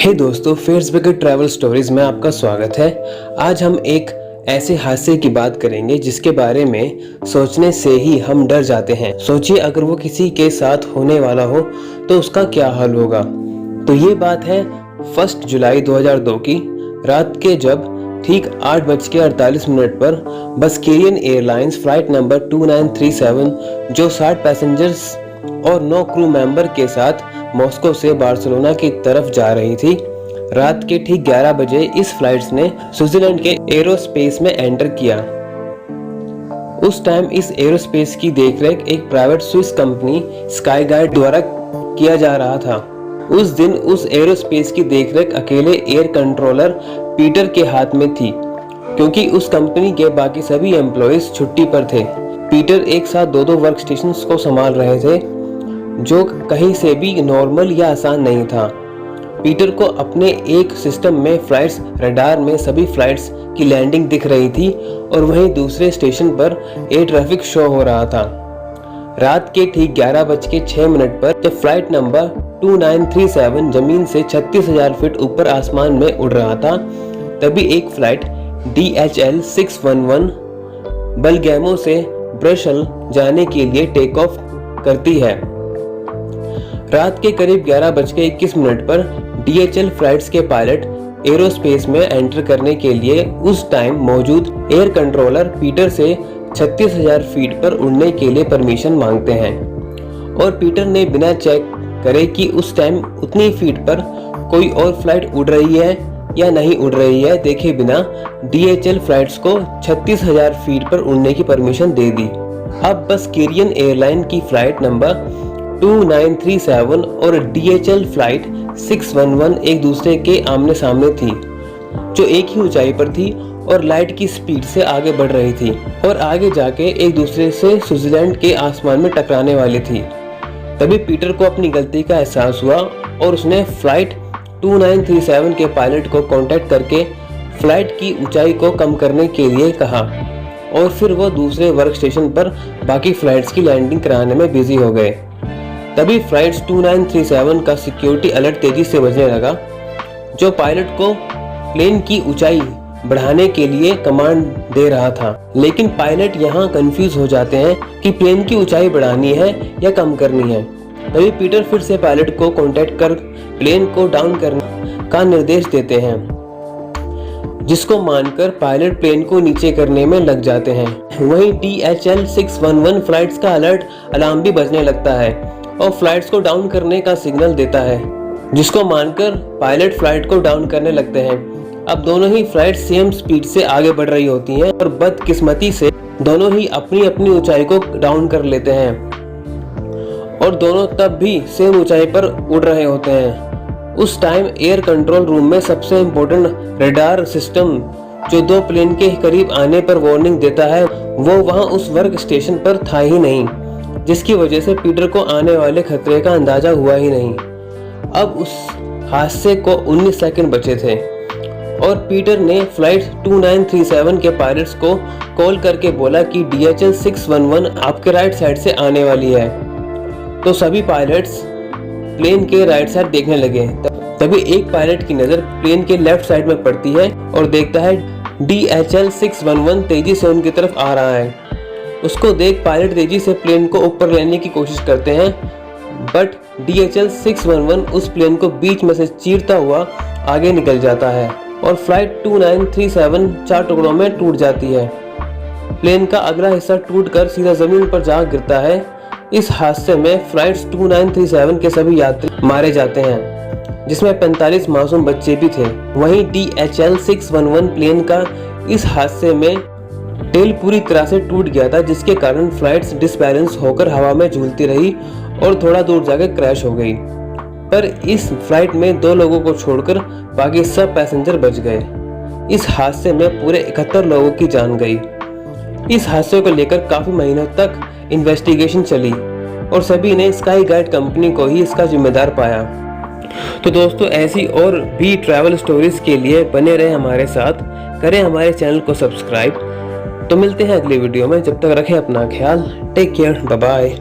हे दोस्तों, Facebook travel stories में आपका स्वागत है। आज हम एक ऐसे हादसे की बात करेंगे जिसके बारे में सोचने से ही हम डर जाते हैं। सोचिए, अगर वो किसी के साथ होने वाला हो तो उसका क्या हाल होगा। तो ये बात है 1 जुलाई 2002 की रात के, जब ठीक 8:48 पर बस्केरियन एयरलाइंस फ्लाइट नंबर 2937 जो 60 पैसेंजर्स और 9 क्रू मेंबर के साथ मॉस्को से बार्सिलोना की तरफ जा रही थी। रात के ठीक 11 बजे इस फ्लाइट ने स्विट्जरलैंड के एरोस्पेस में एंटर किया। उस टाइम इस एरोस्पेस की देखरेख एक प्राइवेट स्विस कंपनी स्काईगाइड द्वारा किया जा रहा था। उस दिन उस एरोस्पेस की देखरेख अकेले एयर कंट्रोलर पीटर के हाथ में थी, क्योंकि उस कंपनी के बाकी सभी एम्प्लॉइज छुट्टी पर थे। पीटर एक साथ दो वर्क स्टेशंस को संभाल रहे थे, जो कहीं से भी नॉर्मल या आसान नहीं था। पीटर को अपने एक सिस्टम में फ्लाइट्स रडार में सभी फ्लाइट्स की लैंडिंग दिख रही थी और वहीं दूसरे स्टेशन पर एयर ट्रैफिक शो हो रहा था। रात के ठीक 11:06 पर जब फ्लाइट नंबर 2937 जमीन से 36,000 फीट ऊपर आसमान में उड़ रहा था, तभी एक फ्लाइट DHL 611 बलगैमो से ब्रसेल जाने के लिए टेक ऑफ करती है। रात के करीब 11:21 पर DHL फ्लाइट्स के पायलट एरोस्पेस में एंटर करने के लिए उस टाइम मौजूद एयर कंट्रोलर पीटर से 36,000 फीट पर उड़ने के लिए परमिशन मांगते हैं, और पीटर ने बिना चेक करे कि उस टाइम उतनी फीट पर कोई और फ्लाइट उड़ रही है या नहीं उड़ रही है देखे बिना DHL फ्लाइट्स को 36,000 फीट पर उड़ने की परमिशन दे दी। अब बस्केरियन एयरलाइन की फ्लाइट नंबर 2937 और DHL फ्लाइट 611 एक दूसरे के आमने सामने थी, जो एक ही ऊंचाई पर थी और लाइट की स्पीड से आगे बढ़ रही थी और आगे जाके एक दूसरे से स्विट्जरलैंड के आसमान में टकराने वाली थी। तभी पीटर को अपनी गलती का एहसास हुआ और उसने फ्लाइट 2937 के पायलट को कांटेक्ट करके फ्लाइट की ऊंचाई को कम करने के लिए कहा, और फिर वो दूसरे वर्क स्टेशन पर बाकी फ्लाइट्स की लैंडिंग कराने में बिजी हो गए। तभी फ्लाइट 2937 का सिक्योरिटी अलर्ट तेजी से बजने लगा, जो पायलट को प्लेन की ऊंचाई बढ़ाने के लिए कमांड दे रहा था। लेकिन पायलट यहाँ कंफ्यूज हो जाते हैं कि प्लेन की ऊंचाई बढ़ानी है या कम करनी है। तभी पीटर फिर से पायलट को कांटेक्ट कर प्लेन को डाउन करने का निर्देश देते हैं, जिसको मानकर पायलट प्लेन को नीचे करने में लग जाते हैं। वहीं DHL 611 फ्लाइट्स का अलर्ट अलार्म भी बजने लगता है और फ्लाइट्स को डाउन करने का सिग्नल देता है, जिसको मानकर पायलट फ्लाइट को डाउन करने लगते हैं। अब दोनों ही फ्लाइट सेम स्पीड से आगे बढ़ रही होती हैं और बदकिस्मती से दोनों ही अपनी अपनी ऊंचाई को डाउन कर लेते हैं, और दोनों तब भी सेम ऊंचाई पर उड़ रहे होते हैं। उस टाइम एयर कंट्रोल रूम में सबसे इम्पोर्टेंट रडार सिस्टम, जो दो प्लेन के करीब आने पर वार्निंग देता है, वो वहां उस वर्क स्टेशन पर था ही नहीं, जिसकी वजह से पीटर को आने वाले खतरे का अंदाजा हुआ ही नहीं। अब उस हादसे को 19 सेकंड बचे थे और पीटर ने फ्लाइट 2937 के पायलट्स को कॉल करके बोला कि DHL 611 आपके राइट साइड से आने वाली है। तो सभी पायलट्स प्लेन के राइट साइड देखने लगे। तभी एक पायलट की नजर प्लेन के लेफ्ट साइड में पड़ती है और देखता है DHL 611 तेजी से उनकी तरफ आ रहा है। उसको देख पायलट तेजी से प्लेन को ऊपर लेने की कोशिश करते हैं, बट DHL 611 उस प्लेन को बीच में से चीरता हुआ आगे निकल जाता है और फ्लाइट 2937 4 टुकड़ों में टूट जाती है। प्लेन का अगला हिस्सा टूटकर सीधा जमीन पर जा गिरता है। इस हादसे में फ्लाइट 2937 के सभी यात्री मारे जाते हैं, जिसमें 45 मासूम बच्चे भी थे। वहीं DHL 611 प्लेन का इस हादसे में टेल पूरी तरह से टूट गया था, जिसके कारण फ्लाइट्स डिसबैलेंस होकर हवा में झूलती रही और थोड़ा दूर जाकर क्रैश हो गई। पर इस फ्लाइट में 2 लोगों को छोड़कर बाकी सब पैसेंजर बच गए। इस हादसे में पूरे 71 लोगों की जान गई। इस हादसे को लेकर काफी महीनों तक इन्वेस्टिगेशन चली और सभी ने स्काईगाइड कंपनी को ही इसका जिम्मेदार पाया। तो दोस्तों, ऐसी और भी ट्रैवल स्टोरीज के लिए बने रहे हमारे साथ, करें हमारे चैनल को सब्सक्राइब। तो मिलते हैं अगली वीडियो में, जब तक रखें अपना ख्याल। Take care, bye bye.